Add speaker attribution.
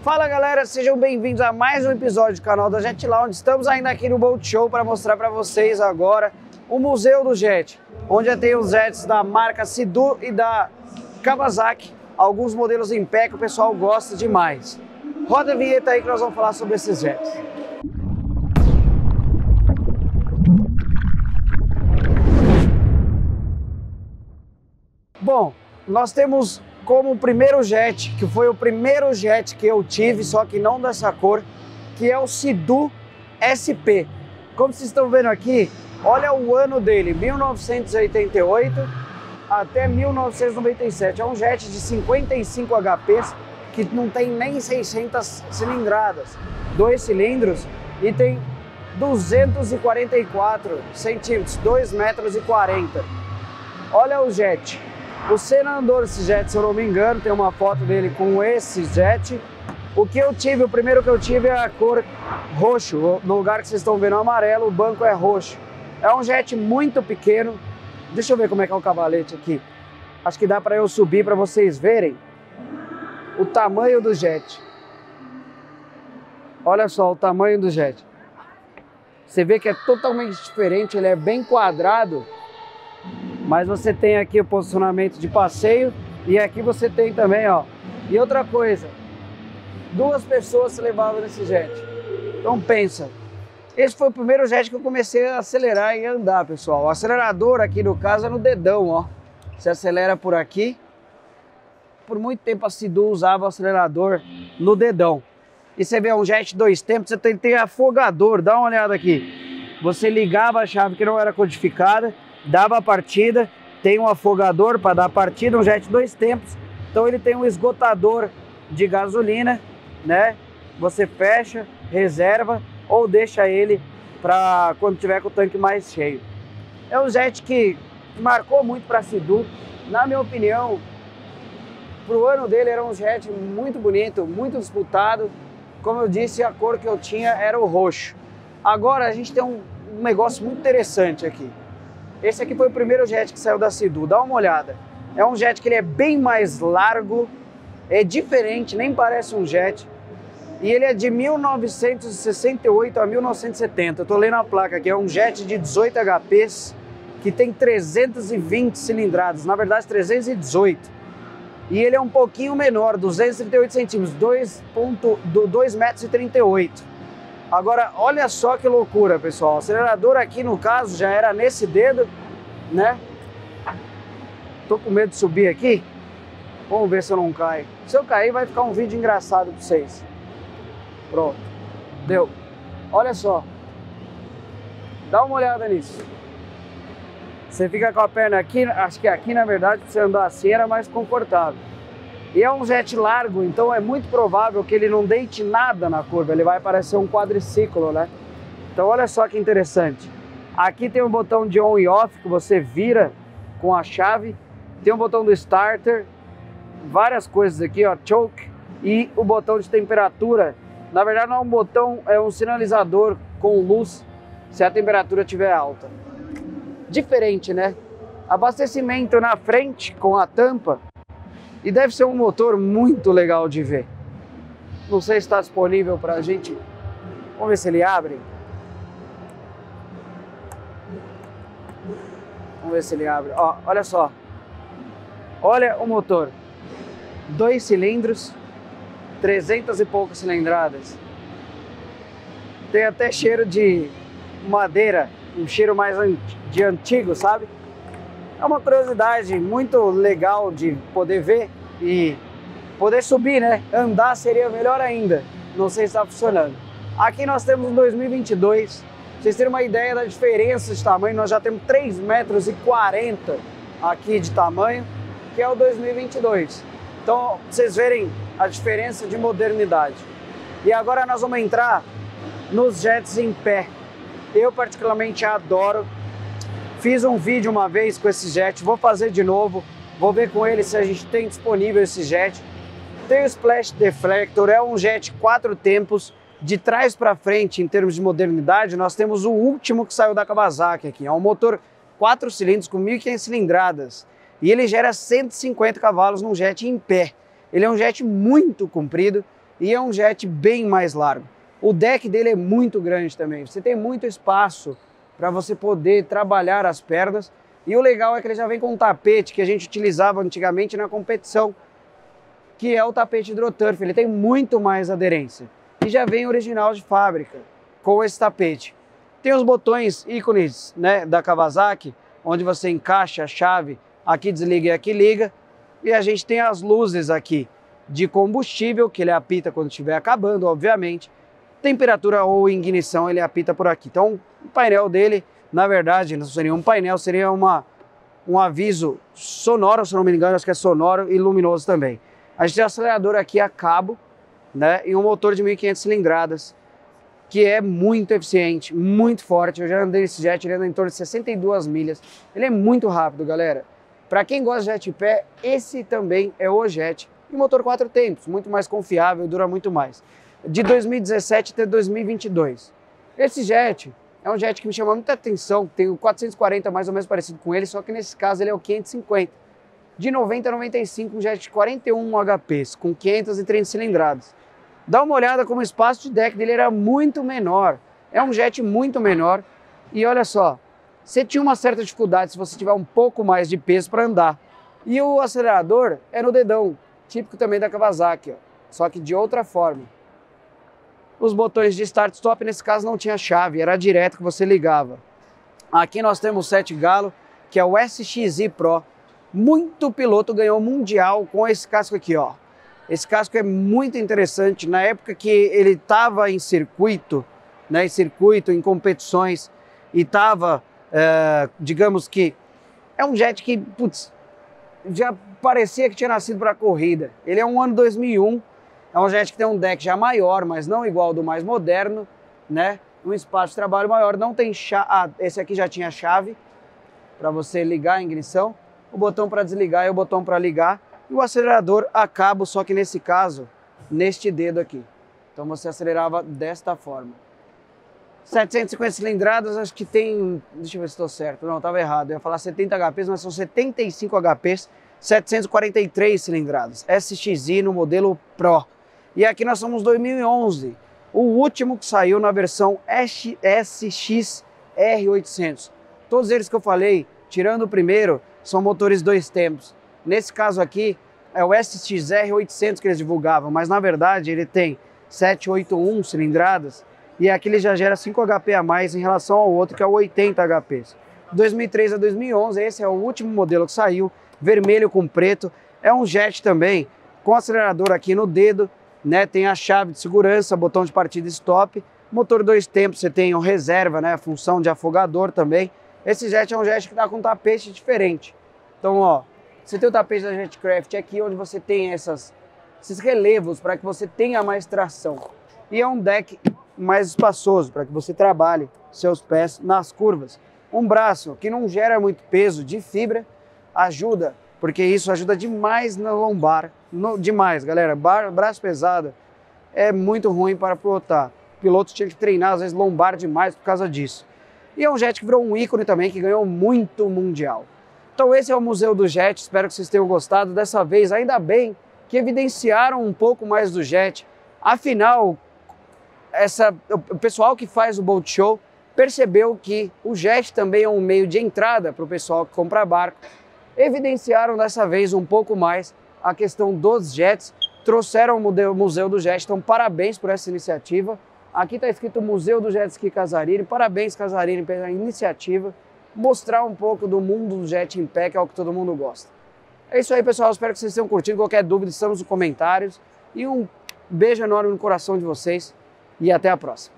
Speaker 1: Fala galera, sejam bem-vindos a mais um episódio do canal da Jet Lounge. Estamos ainda aqui no Boat Show para mostrar para vocês agora o Museu do Jet, onde tem os jets da marca Sea-Doo e da Kawasaki, alguns modelos em pé que o pessoal gosta demais. Roda a vinheta aí que nós vamos falar sobre esses jets. Bom, nós temos como primeiro jet, que foi o primeiro jet que eu tive, só que não dessa cor, que é o Sea-Doo SP. Como vocês estão vendo aqui, olha o ano dele, 1988 até 1997. É um jet de 55 HPs, que não tem nem 600 cilindradas, 2 cilindros, e tem 244 centímetros, 2,40 metros. Olha o jet. O Senna andou nesse jet, se eu não me engano, tem uma foto dele com esse jet. O que eu tive, o primeiro que eu tive é a cor roxo, no lugar que vocês estão vendo amarelo, o banco é roxo. É um jet muito pequeno. Deixa eu ver como é que é o cavalete aqui. Acho que dá para eu subir para vocês verem o tamanho do jet. Olha só o tamanho do jet. Você vê que é totalmente diferente, ele é bem quadrado. Mas você tem aqui o posicionamento de passeio e aqui você tem também, ó. E outra coisa, 2 pessoas se levavam nesse jet. Então pensa, esse foi o primeiro jet que eu comecei a acelerar e andar, pessoal. O acelerador aqui no caso é no dedão, ó. Você acelera por aqui. Por muito tempo a Sea-Doo usava o acelerador no dedão. E você vê um jet 2 tempos, você tem que ter afogador, dá uma olhada aqui. Você ligava a chave que não era codificada, dava a partida, tem um afogador para dar a partida, um jet 2 tempos, então ele tem um esgotador de gasolina, né? Você fecha, reserva ou deixa ele para quando tiver com o tanque mais cheio. É um jet que marcou muito para a Sea-Doo, na minha opinião, pro ano dele era um jet muito bonito, muito disputado. Como eu disse, a cor que eu tinha era o roxo. Agora a gente tem um negócio muito interessante aqui. Esse aqui foi o primeiro jet que saiu da Sea-Doo, dá uma olhada. É um jet que ele é bem mais largo, é diferente, nem parece um jet. E ele é de 1968 a 1970, eu tô lendo a placa aqui, é um jet de 18 HPs, que tem 320 cilindradas, na verdade 318. E ele é um pouquinho menor, 238 centímetros, 2,38 metros. Agora, olha só que loucura, pessoal. O acelerador aqui, no caso, já era nesse dedo, né? Tô com medo de subir aqui. Vamos ver se eu não caio. Se eu cair, vai ficar um vídeo engraçado pra vocês. Pronto. Deu. Olha só. Dá uma olhada nisso. Você fica com a perna aqui, acho que aqui, na verdade, pra você andar assim, era mais confortável. E é um jet largo, então é muito provável que ele não deite nada na curva, ele vai parecer um quadriciclo, né? Então olha só que interessante. Aqui tem um botão de on e off que você vira com a chave. Tem um botão do starter, várias coisas aqui, ó, choke, e o botão de temperatura. Na verdade não é um botão, é um sinalizador com luz se a temperatura estiver alta. Diferente, né? Abastecimento na frente com a tampa. E deve ser um motor muito legal de ver. Não sei se está disponível para a gente. Vamos ver se ele abre. Vamos ver se ele abre. Ó, olha só. Olha o motor. 2 cilindros, 300 e poucas cilindradas. Tem até cheiro de madeira, um cheiro mais de antigo, sabe? É uma curiosidade muito legal de poder ver e poder subir, né? Andar seria melhor ainda. Não sei se está funcionando. Aqui nós temos um 2022. Pra vocês terem uma ideia da diferença de tamanho, nós já temos 3,40 metros aqui de tamanho, que é o 2022. Então, pra vocês verem a diferença de modernidade. E agora nós vamos entrar nos jets em pé. Eu particularmente adoro. Fiz um vídeo uma vez com esse jet, vou fazer de novo, vou ver com ele se a gente tem disponível esse jet. Tem o Splash Deflector, é um jet 4 tempos, de trás para frente em termos de modernidade, nós temos o último que saiu da Kawasaki aqui, é um motor 4 cilindros com 1.500 cilindradas e ele gera 150 cavalos num jet em pé. Ele é um jet muito comprido, e é um jet bem mais largo. O deck dele é muito grande também, você tem muito espaço para você poder trabalhar as pernas, e o legal é que ele já vem com um tapete que a gente utilizava antigamente na competição, que é o tapete HydroTurf. Ele tem muito mais aderência e já vem original de fábrica com esse tapete. Tem os botões ícones, né, da Kawasaki, onde você encaixa a chave, aqui desliga e aqui liga, e a gente tem as luzes aqui de combustível, que ele apita quando estiver acabando, obviamente. Temperatura ou ignição, ele apita por aqui. Então o painel dele, na verdade, não seria um painel, seria um aviso sonoro, se não me engano, acho que é sonoro e luminoso também. A gente tem um acelerador aqui a cabo, né, e um motor de 1.500 cilindradas, que é muito eficiente, muito forte. Eu já andei nesse jet, ele anda em torno de 62 milhas. Ele é muito rápido, galera. Para quem gosta de jet pé, esse também é o jet. E motor 4 tempos, muito mais confiável, dura muito mais. De 2017 até 2022. Esse jet é um jet que me chama muita atenção. Tem o 440 mais ou menos parecido com ele, só que nesse caso ele é o 550. De 90 a 95, um jet de 41 HPs, com 530 cilindradas. Dá uma olhada como o espaço de deck dele era muito menor. É um jet muito menor. E olha só, você tinha uma certa dificuldade se você tiver um pouco mais de peso para andar. E o acelerador é no dedão, típico também da Kawasaki, ó, só que de outra forma. Os botões de start stop nesse caso não tinha chave, era direto que você ligava. Aqui nós temos o 7 Galo, que é o SXi Pro. Muito piloto ganhou mundial com esse casco aqui, ó. Esse casco é muito interessante. Na época que ele estava em circuito, né, em competições, e estava, digamos que, é um jet que, putz, já parecia que tinha nascido para a corrida. Ele é um ano 2001, é um jet que tem um deck já maior, mas não igual ao do mais moderno, né? Um espaço de trabalho maior, não tem chave. Ah, esse aqui já tinha chave para você ligar a ignição, o botão para desligar e o botão para ligar. E o acelerador a cabo, só que nesse caso, neste dedo aqui. Então você acelerava desta forma. 750 cilindradas, acho que tem... Deixa eu ver se estou certo. Não, estava errado. Eu ia falar 70 HPs, mas são 75 HPs, 743 cilindradas. SXi no modelo Pro. E aqui nós somos 2011. O último que saiu na versão SX R800. Todos eles que eu falei, tirando o primeiro, são motores 2 tempos. Nesse caso aqui, é o SXR800 que eles divulgavam, mas na verdade ele tem 781 cilindradas e aqui ele já gera 5 HP a mais em relação ao outro, que é o 80 HPs. 2003 a 2011, esse é o último modelo que saiu, vermelho com preto. É um jet também, com acelerador aqui no dedo, né? Tem a chave de segurança, botão de partida stop, motor 2 tempos, você tem o reserva, né? A função de afogador também. Esse jet é um jet que está com um tapete diferente. Então, ó, você tem o tapete da Jetcraft aqui, onde você tem esses relevos para que você tenha mais tração. E é um deck mais espaçoso, para que você trabalhe seus pés nas curvas. Um braço que não gera muito peso de fibra, ajuda, porque isso ajuda demais na lombar. Demais, galera. Braço pesado é muito ruim para pilotar. Pilotos tinham que treinar, às vezes, lombar demais por causa disso. E é um jet que virou um ícone também, que ganhou muito mundial. Então esse é o Museu do Jet, espero que vocês tenham gostado. Dessa vez, ainda bem que evidenciaram um pouco mais do jet. Afinal, o pessoal que faz o Boat Show percebeu que o jet também é um meio de entrada para o pessoal que compra barco. Evidenciaram dessa vez um pouco mais a questão dos jets, trouxeram o Museu do Jet, então parabéns por essa iniciativa. Aqui está escrito Museu do Jet Ski Casarini, parabéns Casarini pela iniciativa. Mostrar um pouco do mundo do jet em pé, que é o que todo mundo gosta. É isso aí, pessoal. Espero que vocês tenham curtido. Qualquer dúvida, estamos nos comentários. E um beijo enorme no coração de vocês. E até a próxima.